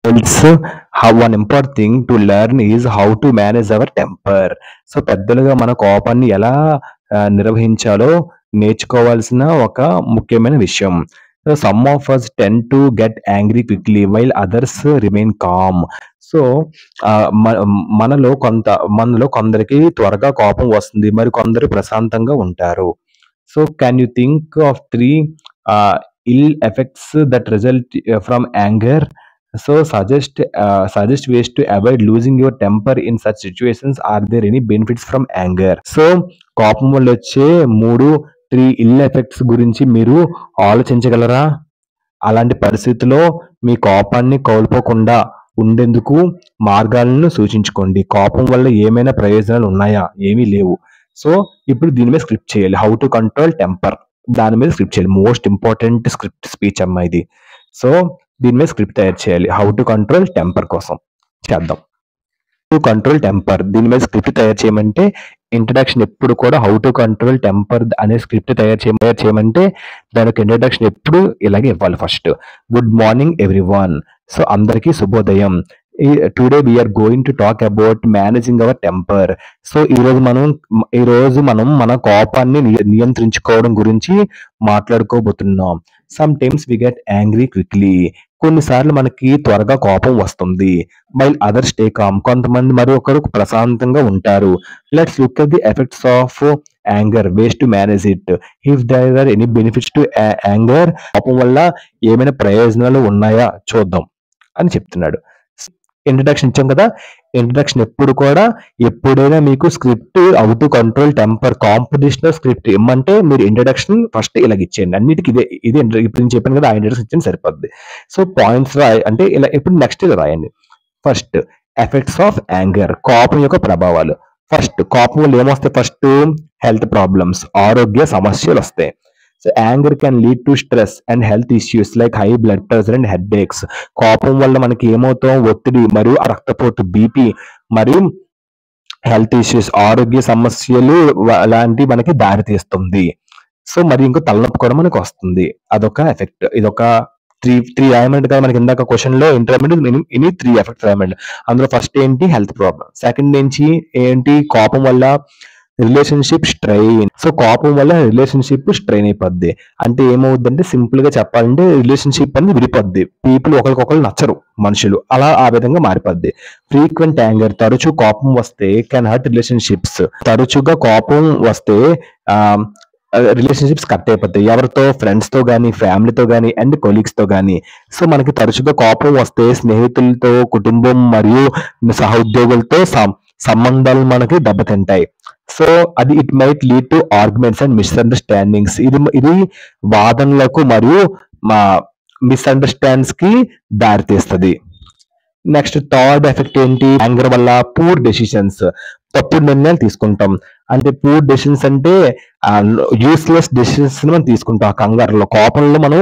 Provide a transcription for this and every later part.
Also, how one important thing to learn is how to manage our temper. So పెద్దలుగా మన కోపాన్ని ఎలా నిర్వహించాలో నేర్చుకోవాల్సిన ఒక ముఖ్యమైన విషయం. So some of us tend to get angry quickly while others remain calm. So మనలో కొందరికి త్వరగా కోపం వస్తుంది, మరి కొందరు ప్రశాంతంగా ఉంటారు. So can you think of 3 ill effects that result from anger? So suggest ways to avoid losing your temper in such situations. Are there any benefits from anger? So కోపం వల్ల వచ్చే 3 ఇల్ ఎఫెక్ట్స్ గురించి మీరు ఆలోచించగలరా? అలాంటి పరిస్థితిలో మీ కోపాన్ని కోల్పోకుండా ఉండేందుకు మార్గాలను సూచించుకోండి. కోపం వల్ల ఏమైనా ప్రయోజనాలు ఉన్నాయా? ఏమీ లేవు. సో ఇప్పుడు దీని మీద స్క్రిప్ట్ చేయాలి. హౌ టు కంట్రోల్ టెంపర్, దాని మీద స్క్రిప్ట్ చేయాలి. మోస్ట్ ఇంపార్టెంట్ స్క్రిప్ట్ స్పీచ్ అమ్మా ఇది. సో దీని మీద స్క్రిప్ట్ తయారు చేయాలి. హౌ టు కంట్రోల్ టెంపర్ కోసం చేద్దాం. టు కంట్రోల్ టెంపర్ దీని మీద స్క్రిప్ట్ తయారు చేయమంటే ఇంట్రడక్షన్ ఎప్పుడు కూడా హౌ టు కంట్రోల్ టెంపర్ అనే స్క్రిప్ట్ తయారు చేయమంటే దానికి ఇంట్రడక్షన్ ఎప్పుడు ఇలాగే ఇవ్వాలి. First good morning everyone. So అందరికీ శుభోదయం. Today we are going to talk about managing our temper. So ఈరోజు మనం మన కోపాన్ని నియంత్రించుకోవడం గురించి మాట్లాడుకోబోతున్నాం. Sometimes we get angry quickly. కొన్నిసార్లు మనకి త్వరగా కోపం వస్తుంది. While others stay calm. కొంతమంది మరొకరు ప్రశాంతంగా ఉంటారు. Let's look at the effects of anger, ways to manage it. If there are any benefits to anger, కోపం వల్ల ఏమైనా ప్రయోజనాలు ఉన్నాయా చూద్దాం అని చెప్తున్నాడు. ఇంట్రడక్షన్ ఇచ్చాం కదా. ఇంట్రడక్షన్ ఎప్పుడైనా మీకు script how to control temper competitional script ఇమ్మంటే మీరు ఇంట్రడక్షన్ ఫస్ట్ ఇలాగ ఇచ్చేయండి. అన్నిటికీ ఇదే ఇప్పుడు నేను చెప్పాను కదా, ఆ ఇంట్రడక్షన్ ఇచ్చింది సరిపోద్ది. సో పాయింట్స్ అంటే ఇలా ఇప్పుడు నెక్స్ట్ ఇలా రాయండి. ఫస్ట్ ఎఫెక్ట్స్ ఆఫ్ యాంగర్, కోపం యొక్క ప్రభావాలు. ఫస్ట్ కోపం వల్ల ఏమొస్తాయి? ఫస్ట్ హెల్త్ ప్రాబ్లమ్స్, ఆరోగ్య సమస్యలు వస్తాయి. So anger can lead to stress and health issues like high blood pressure and headaches. కోపం వల్ల మనకి ఏమవుతాం? ఒత్తిడి మరియు రక్తపోటు, బీపీ మరియు హెల్త్ ఇష్యూస్, ఆరోగ్య సమస్యలు లాంటి మనకి దారి తీస్తుంది. సో మరి ఇంకో తలనొప్పి కూడా మనకు వస్తుంది. అదొక ఎఫెక్ట్. ఇదొక త్రీ రాయమంటే కదా మనకి ఇందాక క్వశ్చన్ లో ఇంటర్మీడియట్ ఇని 3 ఎఫెక్ట్స్ రాయమండి. అందులో ఫస్ట్ ఏంటి? Health problem. సెకండ్ నుంచి ఏంటి? కోపం వల్ల రిలేషన్షిప్ స్ట్రెయిన్. సో కోపం వల్ల రిలేషన్షిప్ స్ట్రెయిన్ అయిపోద్ది. అంటే ఏమవుద్దంటే సింపుల్ గా చెప్పాలంటే రిలేషన్షిప్ అనేది విడిపోద్ది. పీపుల్ ఒకరికొకరు నచ్చరు, మనుషులు అలా ఆ విధంగా మారిపోద్ది. ఫ్రీక్వెంట్ యాంగర్, తరచూ కోపం వస్తే కెన్ హర్ట్ రిలేషన్షిప్స్. తరచుగా కోపం వస్తే రిలేషన్షిప్స్ కట్ అయిపోతాయి. ఎవరితో? ఫ్రెండ్స్ తో గానీ, ఫ్యామిలీతో గానీ అండ్ కొలీగ్స్ తో గానీ. సో మనకి తరచుగా కోపం వస్తే స్నేహితులతో, కుటుంబం మరియు సహోద్యోగులతో సంబంధాలు మనకి దెబ్బతింటాయి. సో అది it might lead to arguments and misunderstandings. ఇది వాదనలకు మరియు మిస్అండర్స్టాండ్స్ కి దారితీస్తుంది. నెక్స్ట్ థర్డ్ ఎఫెక్ట్ ఏంటి? యాంగర్ వల్ల పూర్ డెసిషన్స్, తప్పుడు నిర్ణయాలు తీసుకుంటాం. అంటే పూర్ డెసిషన్స్ అంటే యూస్లెస్ డెసిషన్స్ మనం తీసుకుంటాం. కంగారులో, కోపంలో మనం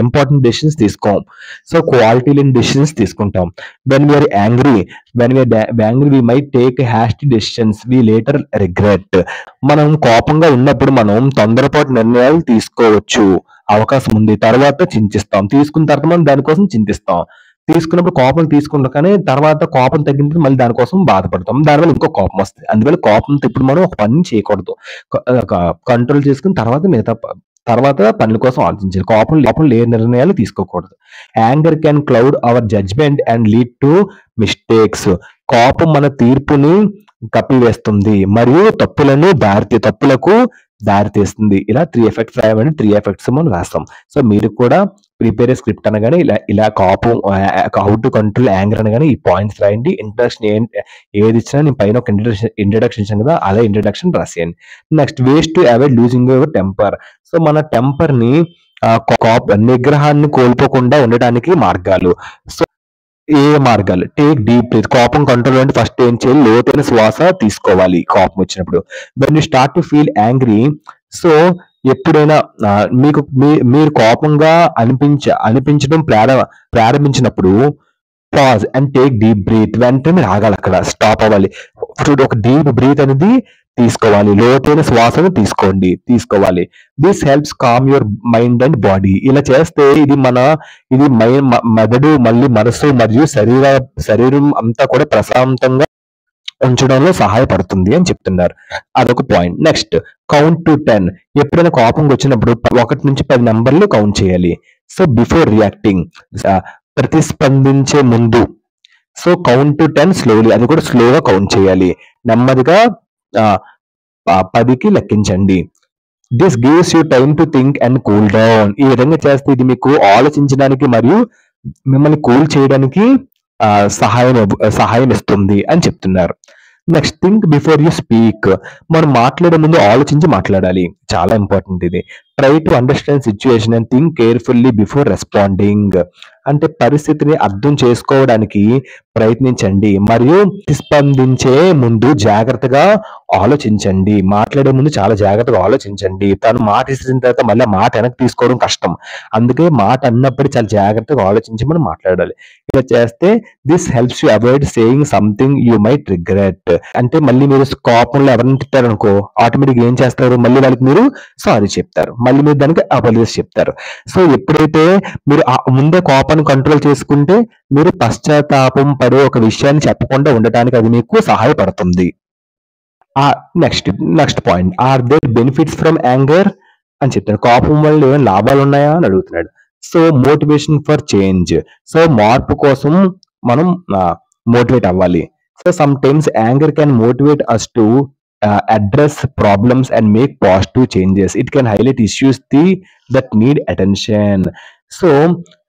ఇంపార్టెంట్ డెసిషన్స్ తీసుకోం. సో క్వాలిటీ లేని డెసిషన్స్ తీసుకుంటాం. When we are angry we might take hasty decisions we later regret. మనం కోపంగా ఉన్నప్పుడు మనం తొందరపాటు నిర్ణయాలు తీసుకోవచ్చు, అవకాశం ఉంది. తర్వాత చింతిస్తాం. తీసుకున్న తర్వాత మనం దానికోసం చింతిస్తాం. తీసుకున్నప్పుడు కోపం తీసుకుంటాం, కానీ తర్వాత కోపం తగ్గినప్పుడు మళ్ళీ దానికోసం బాధపడతాం. దానివల్ల ఇంకో కోపం వస్తుంది. అందువల్ల కోపంతో ఇప్పుడు మనం ఒక పని చేయకూడదు. కంట్రోల్ చేసుకుని తర్వాత పనుల కోసం ఆలోచించాలి. కోపం లేని నిర్ణయాలు తీసుకోకూడదు. Anger can cloud our judgement and lead to mistakes. కోపం మన తీర్పుని కప్పివేస్తుంది మరియు తప్పులకు దారితీస్తుంది. ఇలా 3 ఎఫెక్ట్స్ రాయమని 3 ఎఫెక్ట్స్ మనం రాస్తాం. సో మీరు కూడా ప్రిపేర్ స్క్రిప్ట్ అనగానే ఇలా కోపం హౌ టు కంట్రోల్ యాంగర్ అనగానే ఈ పాయింట్స్ రాయండి. ఇంట్రడక్షన్ ఏది ఇచ్చినా నేను పైన ఒక ఇంట్రడక్షన్ ఇచ్చాను కదా, అలా ఇంట్రడక్షన్ రాసేయండి. Next ways to avoid losing your temper. So మన టెంపర్ ని నిగ్రహాన్ని కోల్పోకుండా ఉండడానికి మార్గాలు. సో ఏ మార్గాలు? Take deep breath. కోపం కంట్రోల్ అంటే ఫస్ట్ ఏం చేయాలి? లోతైన శ్వాస తీసుకోవాలి కోపం వచ్చినప్పుడు. When you start to feel angry, so ఎప్పుడైనా మీరు కోపంగా అనిపించడం ప్రారంభించినప్పుడు pause and take deep breath. వెంటనే ఆగాలి, అక్కడ స్టాప్ అవ్వాలి. ఒక డీప్ బ్రీత్ అనేది తీసుకోవాలి. లోతైన శ్వాసను తీసుకోవాలి. This helps calm your mind and body. ఇలా చేస్తే ఇది మెదడు, మళ్ళీ మనసు మరియు శరీరం అంతా కూడా ప్రశాంతంగా ఉంచడంలో సహాయపడుతుంది అని చెప్తున్నారు. అదొక పాయింట్. Next, count to 10. ఎప్పుడైనా కోపం వచ్చినప్పుడు 1 నుంచి 10 నంబర్లు కౌంట్ చేయాలి. సో బిఫోర్ రియాక్టింగ్, ప్రతిస్పందించే ముందు. సో కౌంట్ టు 10 స్లోలీ, అది కూడా స్లోగా కౌంట్ చేయాలి. నెమ్మదిగా 10కి లెక్కించండి. This gives you time to think and cool down. ఈ విధంగా చేస్తే ఇది మీకు ఆలోచించడానికి మరియు మిమ్మల్ని కూల్ చేయడానికి సహాయం ఇస్తుంది అని చెప్తున్నారు. Next, think before you speak. మనం మాట్లాడే ముందు ఆలోచించి మాట్లాడాలి. చాలా ఇంపార్టెంట్ ఇది. Try to understand situation and think carefully before responding. అంటే పరిస్థితిని అర్థం చేసుకోవడానికి ప్రయత్నించండి మరియు ప్రతిస్పందించే ముందు జాగ్రత్తగా ఆలోచించండి. మాట్లాడే ముందు చాలా జాగ్రత్తగా ఆలోచించండి. తను మాట ఇచ్చిన తర్వాత మళ్ళీ మాట వెనక్కి తీసుకోవడం కష్టం. అందుకే మాట అన్నప్పుడు చాలా జాగ్రత్తగా ఆలోచించి మనం మాట్లాడాలి. ఇలా చేస్తే this helps you avoid saying something you might regret. అంటే మళ్ళీ మీరు కోపంలో ఎవరిని తిట్టారనుకో, ఆటోమేటిక్ ఏం చేస్తారు, మళ్ళీ వాళ్ళకి మీరు సారీ చెప్తారు, మళ్ళీ మీరు దానికి అపాలజీస్ చెప్తారు. సో ఎప్పుడైతే మీరు ముందే కోపాన్ని కంట్రోల్ చేసుకుంటే మీరు పశ్చాత్తాపం పడే ఒక విషయాన్ని చెప్పకుండా ఉండటానికి అది మీకు సహాయపడుతుంది. Next point, are there benefits from anger అని చెప్తాడు. కోపం వల్ల ఏమైనా లాభాలు ఉన్నాయా అని అడుగుతున్నాడు. So motivation for change. So మార్పు కోసం మనం మోటివేట్ అవ్వాలి. So some times anger can motivate us to address problems and make positive changes. It can highlight issues that need attention. So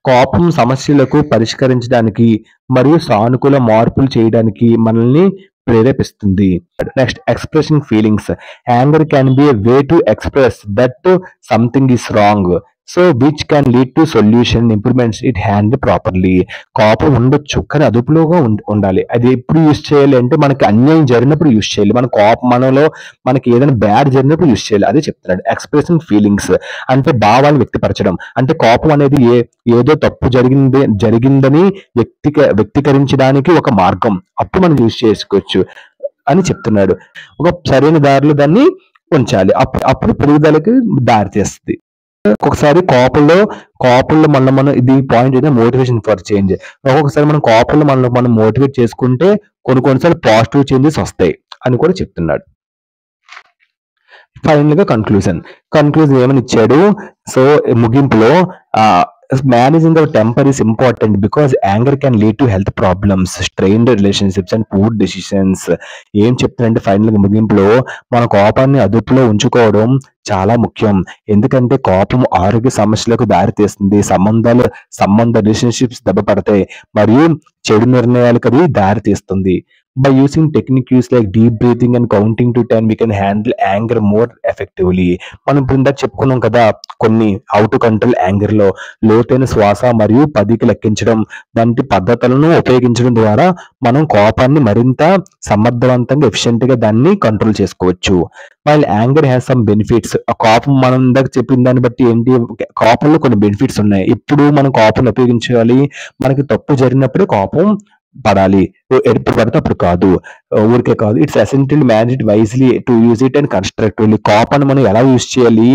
కోపం సమస్యలకు పరిష్కరించడానికి మరియు సానుకూల మార్పులు చేయడానికి మనల్ని ప్రేరేపిస్తుంది. Next, expressing feelings. Anger can be a way to express that something is wrong, so which can lead to solution improvements it handle properly. కోపం ఉండొచ్చు కానీ అదుపులోగా ఉండాలి. అది ఎప్పుడు యూజ్ చేయాలి అంటే మనకి అన్యాయం జరిగినప్పుడు యూజ్ చేయాలి. మనలో మనకి ఏదైనా బ్యాడ్ జరిగినప్పుడు యూజ్ చేయాలి. అదే చెప్తున్నాడు. ఎక్స్ప్రెసింగ్ ఫీలింగ్స్ అంటే భావాలను వ్యక్తపరచడం. అంటే కోపం అనేది ఏదో తప్పు జరిగిందని వ్యక్తీకరించడానికి ఒక మార్గం. అప్పుడు మనం యూజ్ చేసుకోవచ్చు అని చెప్తున్నాడు. ఒక సరైన దారిలో దాన్ని ఉంచాలి. అప్పుడు పెరుగుదలకి దారి తీస్తుంది. ఒక్కొక్కసారి కోపంలో మనం ఇది పాయింట్ అయితే మోటివేషన్ ఫర్ చేంజ్. ఒక్కొక్కసారి మనం కోపంలో మనం మోటివేట్ చేసుకుంటే కొన్నిసార్లు పాజిటివ్ చేంజెస్ వస్తాయి అని కూడా చెప్తున్నాడు. ఫైనల్ గా కన్క్లూజన్ ఏమని ఇచ్చాడు. సో ముగింపులో managing our temper is important because anger can lead to health problems, strained relationships and poor decisions. ఏం చెప్తానంటే ఫైనల్ గా ముగింపులో మన కోపాన్ని అదుపులో ఉంచుకోవడం చాలా ముఖ్యం. ఎందుకంటే కోపం ఆరోగ్య సమస్యలకు దారితీస్తుంది, సంబంధ రిలేషన్షిప్స్ దెబ్బపడతాయి మరియు చెడు నిర్ణయాలకు అది దారితీస్తుంది. By using techniques like deep breathing and counting to 10, we can handle anger more effectively. మనం ఇప్పుడు ఇందాక చెప్పుకున్నాం కదా కొన్ని హౌ టు కంట్రోల్ యాంగర్ లో లోతైన శ్వాస మరియు 10కి లెక్కించడం వంటి పద్ధతులను ఉపయోగించడం ద్వారా మనం కోపాన్ని మరింత సమర్థవంతంగా ఎఫిషియెంట్ గా దాన్ని కంట్రోల్ చేసుకోవచ్చు. While anger has some benefits. ఆ కోపం మనం ఇందాక చెప్పిన దాన్ని బట్టి ఏంటి, కోపంలో కొన్ని బెనిఫిట్స్ ఉన్నాయి. ఇప్పుడు మనం కోపం ఉపయోగించాలి, మనకి తప్పు జరిగినప్పుడే కోపం పడాలి, ఎప్పుడు పడితే అప్పుడు కాదు, ఊరికే కాదు. It's essential manage it wisely to use it and constructively. కోపాన్ని మనం ఎలా యూజ్ చేయాలి,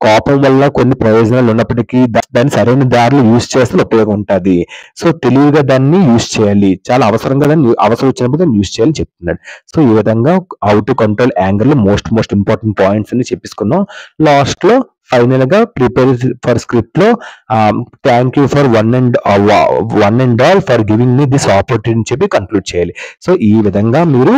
కోపం వల్ల కొన్ని ప్రయోజనాలు ఉన్నప్పటికీ దాన్ని సరైన దారిలో యూజ్ చేస్తే ఉపయోగం ఉంటుంది. సో తెలివిగా దాన్ని యూజ్ చేయాలి, చాలా అవసరంగా దాన్ని అవసరం వచ్చినప్పుడు దాన్ని యూజ్ చేయాలని చెప్తున్నాడు. సో ఈ విధంగా హౌ టు కంట్రోల్ యాంగర్ లో మోస్ట్ ఇంపార్టెంట్ పాయింట్స్ అని చెప్పేసుకున్నాం. లాస్ట్ లో ఫైనల్ గా ప్రిపేర్ ఫర్ స్క్రిప్ట్ లో thank you for one and all for giving me this opportunity చెప్పి కంక్లూడ్ చేయాలి. సో ఈ విధంగా మీరు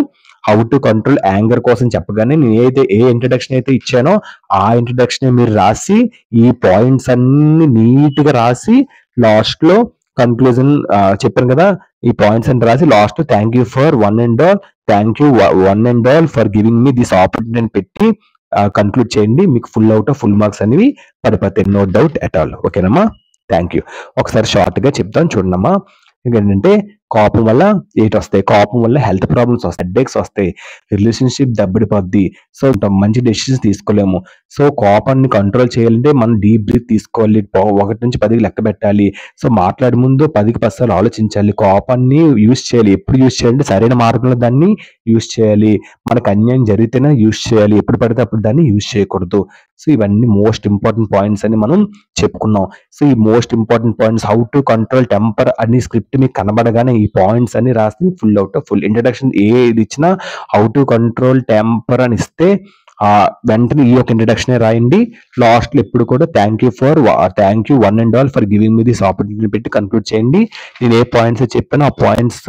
హౌ టు కంట్రోల్ యాంగర్ కోసం చెప్పగానే నేను ఏ ఇంట్రడక్షన్ అయితే ఇచ్చానో ఆ ఇంట్రడక్షన్ మీరు రాసి ఈ పాయింట్స్ అన్ని నీట్ గా రాసి లాస్ట్ లో కన్క్లూజన్ చెప్పాను కదా, ఈ పాయింట్స్ అని రాసి last thank you for one and all for giving me this opportunity అని పెట్టి కన్క్లూడ్ చేయండి. మీకు ఫుల్ మార్క్స్ అనేవి పడిపోతాయి, నో డౌట్ ఎట్ ఆల్. ఓకేనమ్మా, థ్యాంక్ యూ. ఒకసారి షార్ట్ గా చెప్తాను చూడమ్మా. ఏంటంటే కోపం వల్ల వస్తాయి, కోపం వల్ల హెల్త్ ప్రాబ్లమ్స్ వస్తాయి, హెడ్ఏక్స్ వస్తాయి, రిలేషన్షిప్ దెబ్బడిపోద్ది. సో మంచి డెసిషన్స్ తీసుకోలేము. సో కోపాన్ని కంట్రోల్ చేయాలంటే మనం డీప్ బ్రీత్ తీసుకోవాలి, 1 నుంచి 10కి లెక్క పెట్టాలి. సో మాట్లాడే ముందు 10కి 10 సార్లు ఆలోచించాలి. కోపాన్ని యూజ్ చేయాలి, ఎప్పుడు యూజ్ చేయాలంటే సరైన మార్గంలో దాన్ని యూజ్ చేయాలి. మనకు అన్యాయం జరిగితేనే యూజ్ చేయాలి, ఎప్పుడు పడితే అప్పుడు దాన్ని యూజ్ చేయకూడదు. సో ఇవన్నీ మోస్ట్ ఇంపార్టెంట్ పాయింట్స్ అని మనం చెప్పుకున్నాం. సో ఈ most important points, how to control temper అని స్క్రిప్ట్ మీకు కనబడగానే ఈ పాయింట్స్ అని రాసి full out of full introduction ఏది ఇచ్చినా హౌ టు కంట్రోల్ టెంపర్ అని ఇస్తే వెంటనే ఈ యొక్క ఇంట్రడక్షన్ రాయండి. లాస్ట్ లో ఎప్పుడు కూడా thank you one and all for giving me this opportunity పెట్టి కన్క్లూడ్ చేయండి. నేను ఏ పాయింట్స్ చెప్పానో ఆ పాయింట్స్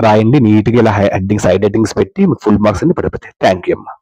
రాయండి నీట్గా, ఇలా హెడ్డింగ్స్, సైడ్ హెడ్డింగ్స్ పెట్టి మీకు ఫుల్ మార్క్స్ అన్ని పడిపోతాయి. థ్యాంక్ యూ అమ్మా.